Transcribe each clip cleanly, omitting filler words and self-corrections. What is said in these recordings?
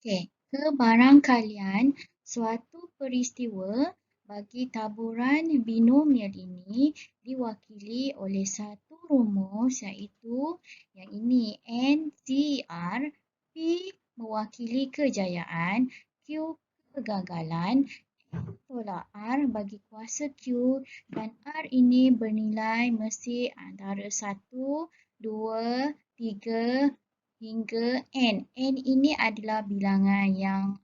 Okey, kebarangkalian suatu peristiwa bagi taburan binomial ini diwakili oleh satu rumus iaitu yang ini NCR. P mewakili kejayaan, Q kegagalan, tolak R bagi kuasa Q dan R ini bernilai mesti antara 1, 2, 3 hingga N. N ini adalah bilangan yang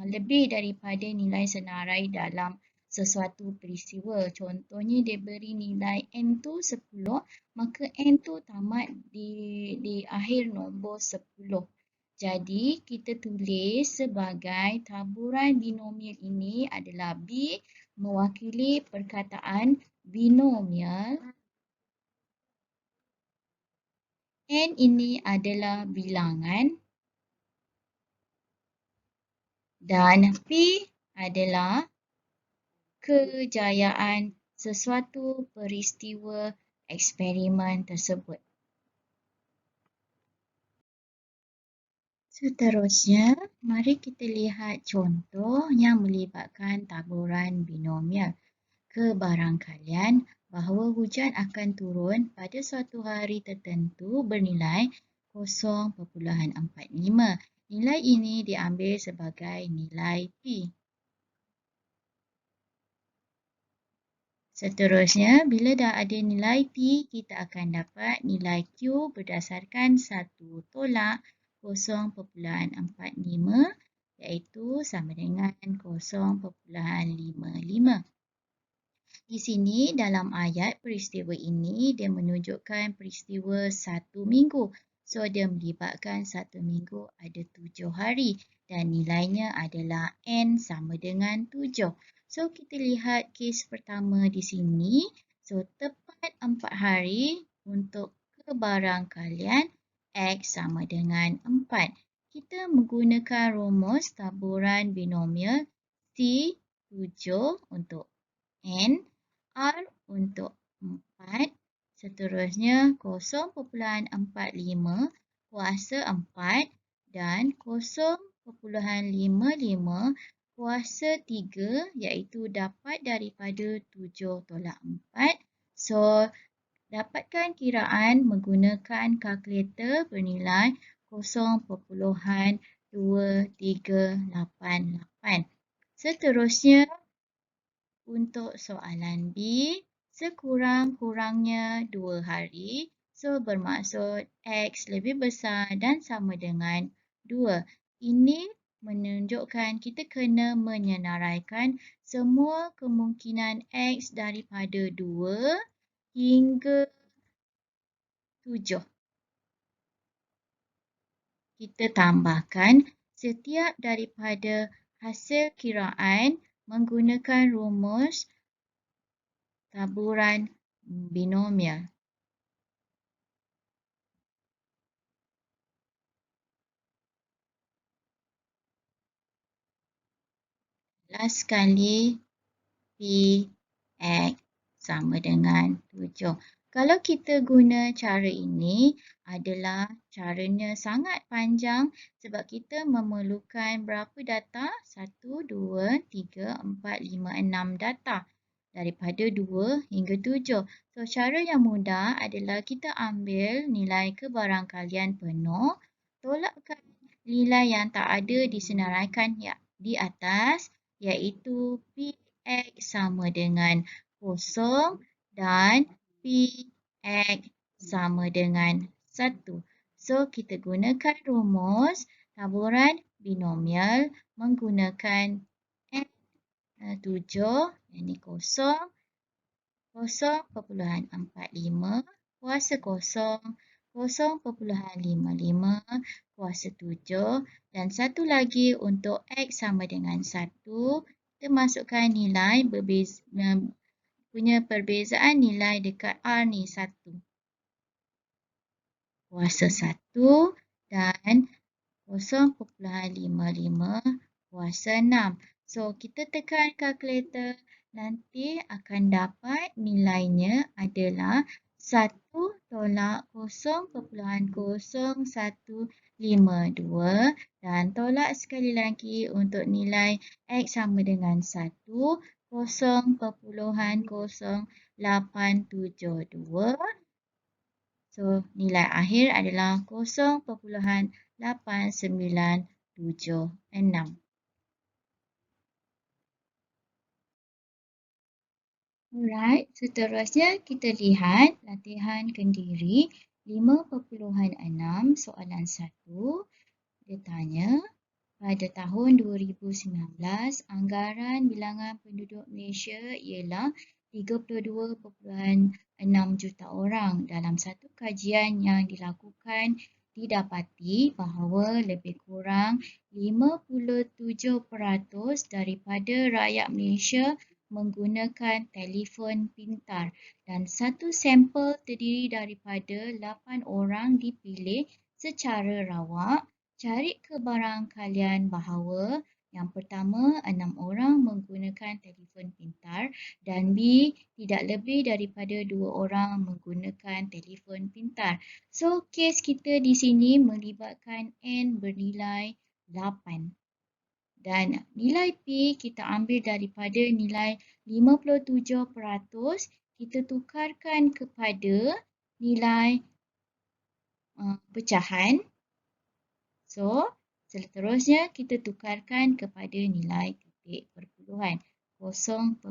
lebih daripada nilai senarai dalam sesuatu peristiwa. Contohnya dia beri nilai N tu 10, maka N tu tamat di akhir nombor 10. Jadi kita tulis sebagai taburan binomial ini adalah B mewakili perkataan binomial. N ini adalah bilangan dan P adalah kejayaan sesuatu peristiwa eksperimen tersebut. Seterusnya, mari kita lihat contoh yang melibatkan taburan binomial. Kebarangkalian bahawa hujan akan turun pada suatu hari tertentu bernilai 0.45. Nilai ini diambil sebagai nilai P. Seterusnya, bila dah ada nilai P, kita akan dapat nilai Q berdasarkan 1 tolak 0.45 iaitu sama dengan 0.55. Di sini dalam ayat peristiwa ini dia menunjukkan peristiwa 1 minggu. So dia melibatkan 1 minggu ada 7 hari dan nilainya adalah N sama dengan 7. So kita lihat kes pertama di sini. So tepat 4 hari untuk kebarangkalian X sama dengan 4. Kita menggunakan rumus taburan binomial C7 untuk N, R untuk 4, seterusnya 0.45 kuasa 4 dan 0.55 kuasa 3 iaitu dapat daripada 7 tolak 4. So, dapatkan kiraan menggunakan kalkulator bernilai 0.2388. Seterusnya, untuk soalan B, sekurang-kurangnya 2 hari. So, bermaksud X lebih besar dan sama dengan 2. Ini menunjukkan kita kena menyenaraikan semua kemungkinan X daripada 2 hingga 7. Kita tambahkan setiap daripada hasil kiraan menggunakan rumus taburan binomial. Last sekali, P X sama dengan 7. Kalau kita guna cara ini adalah caranya sangat panjang sebab kita memerlukan berapa data? 1, 2, 3, 4, 5, 6 data. Daripada 2 hingga 7. So, cara yang mudah adalah kita ambil nilai kebarangkalian penuh, tolakkan nilai yang tak ada disenaraikan di atas iaitu Px sama dengan 0 dan Px sama dengan 1. So, kita gunakan rumus taburan binomial menggunakan N 7, ini 0, 0.45 kuasa 0, 0.55 kuasa 7 dan satu lagi untuk X sama dengan 1. Kita masukkan nilai punya perbezaan nilai dekat R ni 1. Kuasa 1 dan 0.55 kuasa 6. So, kita tekan kalkulator, nanti akan dapat nilainya adalah 1 tolak 0,0152 dan tolak sekali lagi untuk nilai X sama dengan 1, 0,0872. So, nilai akhir adalah 0,8976. Alright, seterusnya kita lihat latihan kendiri 5.6 soalan 1. Dia tanya, pada tahun 2019, anggaran bilangan penduduk Malaysia ialah 32.6 juta orang. Dalam satu kajian yang dilakukan, didapati bahawa lebih kurang 57% daripada rakyat Malaysia menggunakan telefon pintar dan satu sampel terdiri daripada 8 orang dipilih secara rawak. Cari kebarangkalian bahawa yang pertama, 6 orang menggunakan telefon pintar dan B, tidak lebih daripada 2 orang menggunakan telefon pintar. So, kes kita di sini melibatkan N bernilai 8. Dan nilai P kita ambil daripada nilai 57%, kita tukarkan kepada nilai pecahan. So, seterusnya kita tukarkan kepada nilai titik perpuluhan 0.57.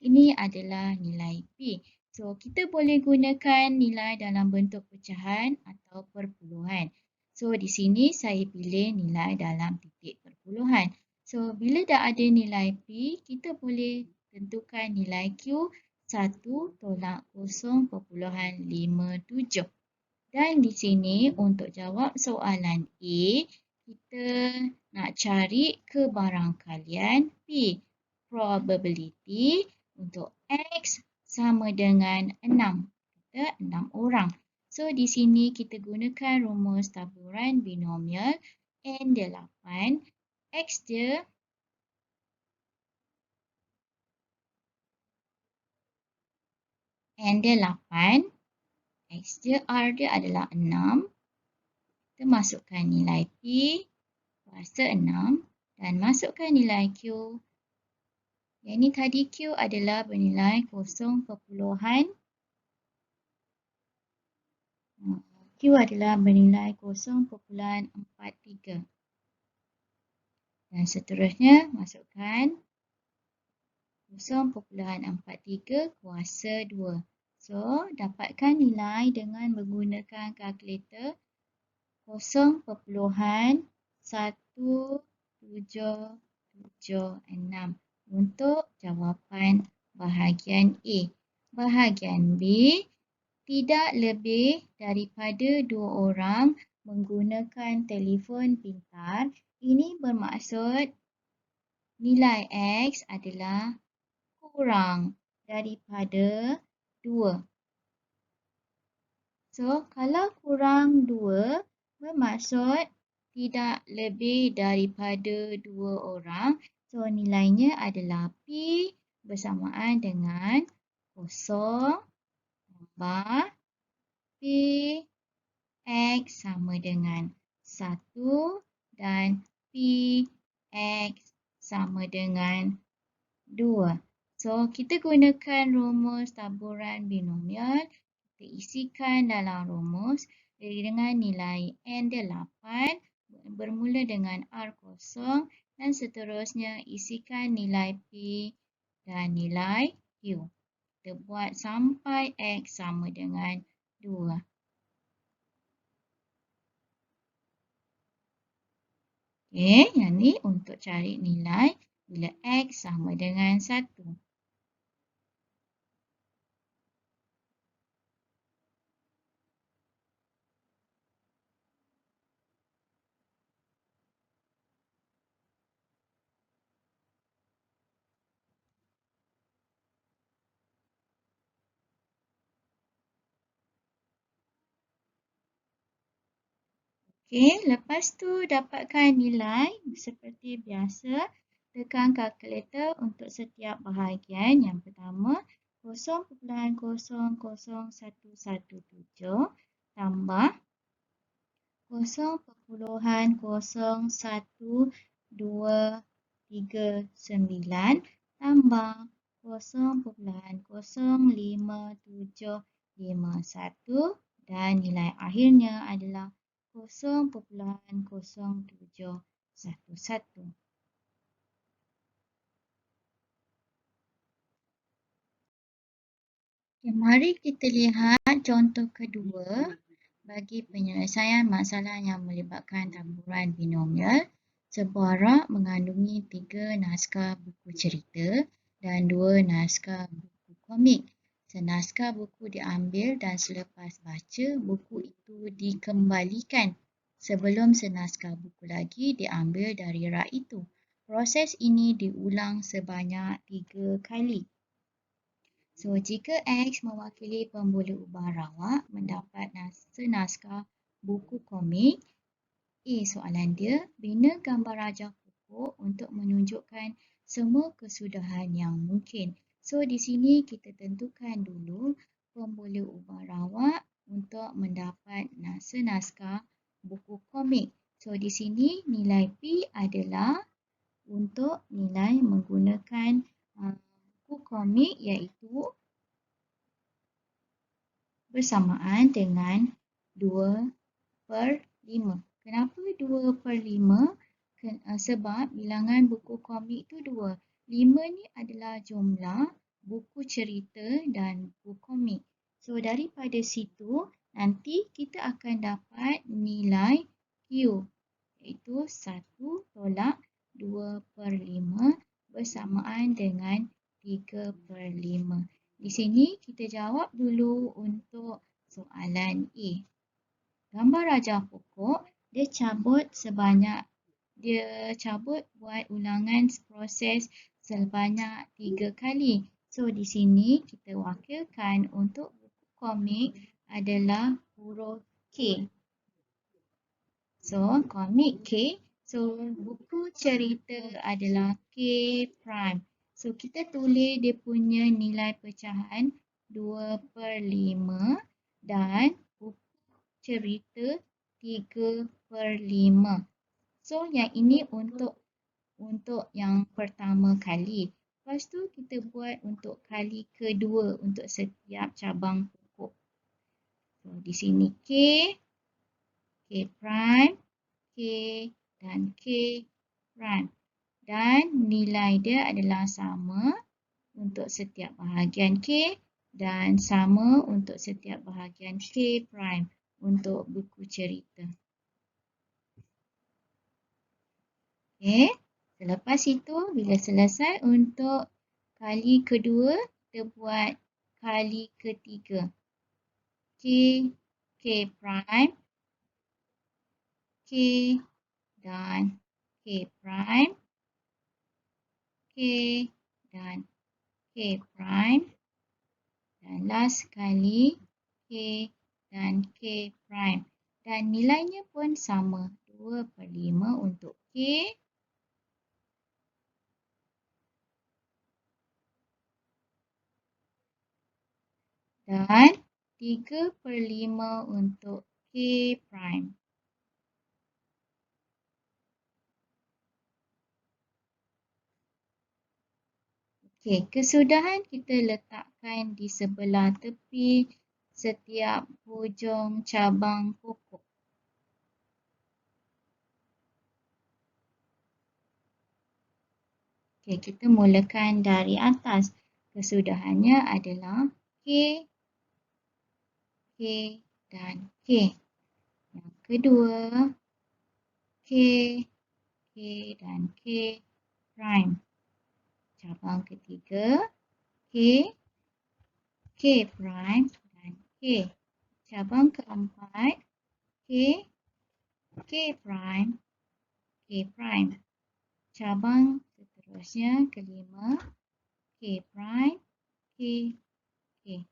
Ini adalah nilai P. So, kita boleh gunakan nilai dalam bentuk pecahan atau perpuluhan. So, di sini saya pilih nilai dalam titik perpuluhan. So, bila dah ada nilai P, kita boleh tentukan nilai Q 1 tolak 0.57. Dan di sini untuk jawab soalan A, kita nak cari kebarangkalian P. Probability untuk X sama dengan 6. Kita 6 orang. So, di sini kita gunakan rumus taburan binomial N dia 8, X dia N dia 8, X dia R dia adalah 6. Kita masukkan nilai P kuasa 6 dan masukkan nilai Q. Yang ini tadi Q adalah bernilai 0.43. Q adalah bernilai 0.43. Dan seterusnya masukkan 0.43 kuasa 2. So, dapatkan nilai dengan menggunakan kalkulator 0.1776 untuk jawapan bahagian A. Bahagian B, tidak lebih daripada 2 orang menggunakan telefon pintar. Ini bermaksud nilai X adalah kurang daripada 2. So, kalau kurang 2, bermaksud tidak lebih daripada 2 orang. So, nilainya adalah P bersamaan dengan 0 tambah P X sama dengan 1 dan P X sama dengan 2. So, kita gunakan rumus taburan binomial. Kita isikan dalam rumus dengan nilai N dia 8 bermula dengan R kosong dan seterusnya isikan nilai P dan nilai Q. Kita buat sampai X sama dengan 2. Okey, yang ni untuk cari nilai bila X sama dengan 1. Okey, lepas tu dapatkan nilai seperti biasa. Tekan kalkulator untuk setiap bahagian. Yang pertama, 0,00117 tambah 0,01239 tambah 0,05751 dan nilai akhirnya adalah 0,0711. Okay, mari kita lihat contoh kedua bagi penyelesaian masalah yang melibatkan taburan binomial. Sebuah rak mengandungi 3 naskah buku cerita dan 2 naskah buku komik. Senaskah buku diambil dan selepas baca, buku itu dikembalikan sebelum senaskah buku lagi diambil dari rak itu. Proses ini diulang sebanyak 3 kali. So, jika X mewakili pemboleh ubah rawak mendapat senaskah buku komik, soalan dia, bina gambar rajah pokok untuk menunjukkan semua kesudahan yang mungkin. So, di sini kita tentukan dulu pemboleh ubah rawak untuk mendapat senaskah buku komik. So, di sini nilai P adalah untuk nilai menggunakan buku komik iaitu bersamaan dengan 2/5. Kenapa 2/5? Sebab bilangan buku komik itu 2. 5 ni adalah jumlah buku cerita dan buku komik. So, daripada situ, nanti kita akan dapat nilai Q, iaitu 1 tolak 2/5 bersamaan dengan 3/5. Di sini kita jawab dulu untuk soalan A. Gambar rajah pokok, dia cabut buat ulangan proses sebanyak 3 kali. So, di sini kita wakilkan untuk buku komik adalah huruf K. So, komik K. So, buku cerita adalah K prime. So, kita tulis dia punya nilai pecahan 2/5 dan buku cerita 3/5. So, yang ini untuk yang pertama kali. Lepas tu, kita buat untuk kali kedua untuk setiap cabang pokok. So, di sini K prime, K dan K prime. Dan nilai dia adalah sama untuk setiap bahagian K dan sama untuk setiap bahagian K prime untuk buku cerita. Okay. Selepas itu, bila selesai untuk kali kedua, kita buat kali ketiga. K prime, K dan K prime, K dan K prime, dan last kali K dan K prime. Dan nilainya pun sama, 2/5 untuk K dan 3/5 untuk K prime. Okey, kesudahan kita letakkan di sebelah tepi setiap hujung cabang pokok. Okey, kita mulakan dari atas. Kesudahannya adalah K, K dan K. Yang kedua, K, K dan K prime. Cabang ketiga, K, K prime dan K. Cabang keempat, K, K prime, K prime. Cabang seterusnya, kelima, K prime, K, K.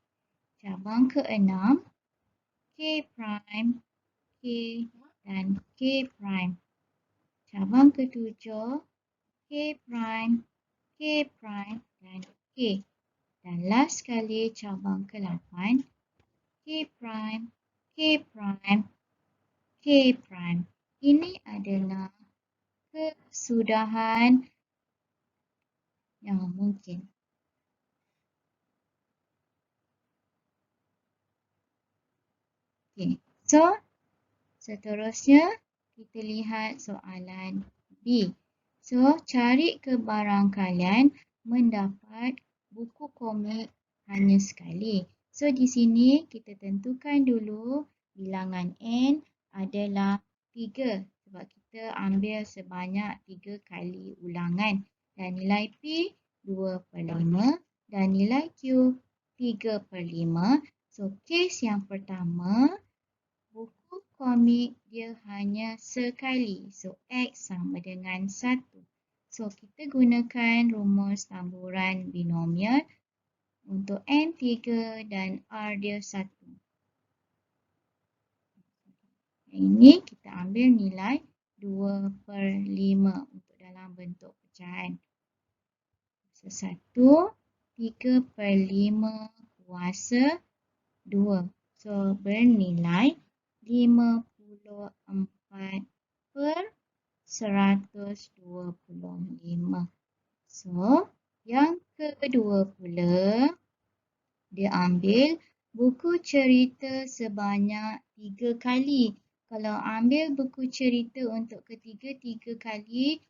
Cabang keenam, K prime, K dan K prime. Cabang ketujuh, K prime, K prime dan K. Dan 11 kali cabang ke-8, K prime, K prime, K prime. Ini adalah kesudahan yang mungkin. Okay. So, seterusnya kita lihat soalan B. So, cari kebarangkalian mendapat buku komik hanya sekali. So, di sini kita tentukan dulu bilangan N adalah 3 sebab kita ambil sebanyak 3 kali ulangan. Dan nilai P 2/5 dan nilai Q 3/5. So, kes yang pertama, buku komik dia hanya sekali. So, X sama dengan 1. So, kita gunakan rumus tamburan binomial untuk N3 dan R dia 1. Ini kita ambil nilai 2/5 untuk dalam bentuk pecahan. So, 1, 3/5 kuasa 2. So, bernilai 54/125. So, yang kedua pula, dia ambil buku cerita sebanyak 3 kali. Kalau ambil buku cerita untuk ketiga 3 kali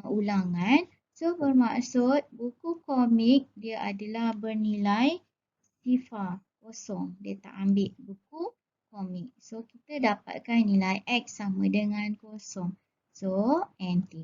ulangan, so bermaksud buku komik dia adalah bernilai sifar, kosong. Dia tak ambil buku komik. So, kita dapatkan nilai X sama dengan kosong. So, N3,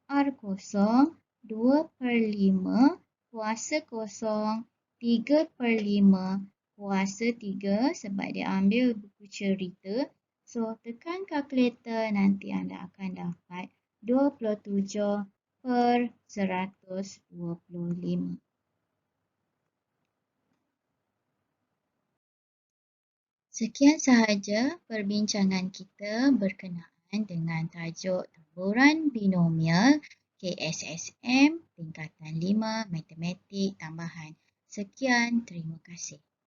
R0, 2/5 kuasa kosong, 3/5 kuasa 3 sebab dia ambil buku cerita. So, tekan kalkulator, nanti anda akan dapat 27/125. Sekian sahaja perbincangan kita berkenaan dengan tajuk tamburan binomial KSSM tingkatan 5 matematik tambahan. Sekian, terima kasih.